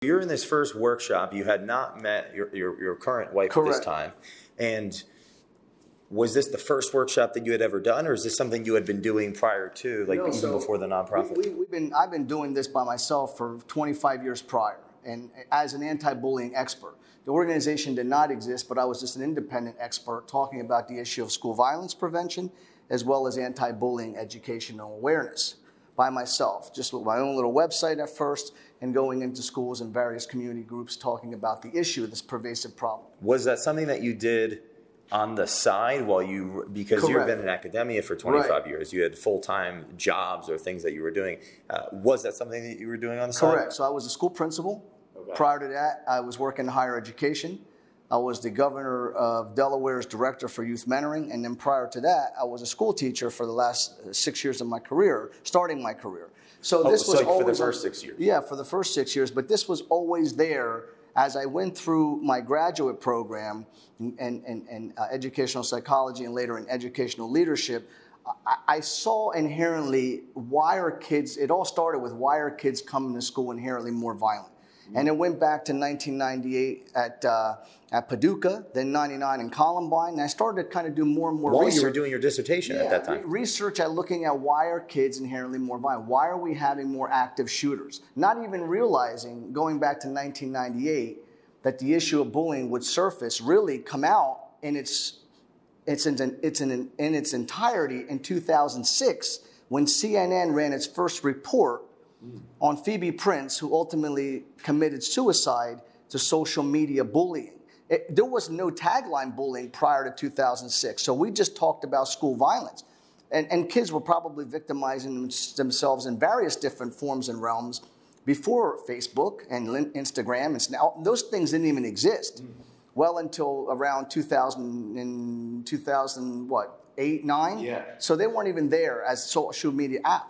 You're in this first workshop. You had not met your current wife at this time. And was this the first workshop that you had ever done, or is this something you had been doing prior to, like even before the nonprofit? I've been doing this by myself for 25 years prior, and as an anti-bullying expert. The organization did not exist, but I was just an independent expert talking about the issue of school violence prevention as well as anti-bullying educational awareness by myself, just with my own little website at first, and going into schools and various community groups talking about the issue, this pervasive problem. Was that something that you did on the side because you've been in academia for 25 years, you had full-time jobs or things that you were doing. Was that something that you were doing on the side? Correct. So I was a school principal. Okay. Prior to that, I was working in higher education. I was the governor of Delaware's director for youth mentoring. And then prior to that, I was a school teacher for the last 6 years of my career, starting my career. So this was always for the first 6 years. Yeah, for the first 6 years. But this was always there as I went through my graduate program in educational psychology and later in educational leadership. I saw inherently it all started with why are kids coming to school inherently more violent? And it went back to 1998 at Paducah, then 99 in Columbine. And I started to kind of do more and more research. While you were doing your dissertation at that time. Research at looking at why are kids inherently more violent? Why are we having more active shooters? Not even realizing, going back to 1998, that the issue of bullying would surface, really come out in its entirety in 2006 when CNN ran its first report on Phoebe Prince, who ultimately committed suicide to social media bullying. There was no tagline bullying prior to 2006, so we just talked about school violence. And kids were probably victimizing themselves in various different forms and realms before Facebook and Instagram. And now, those things didn't even exist well until around 2008, 9? Yeah. So they weren't even there as social media apps.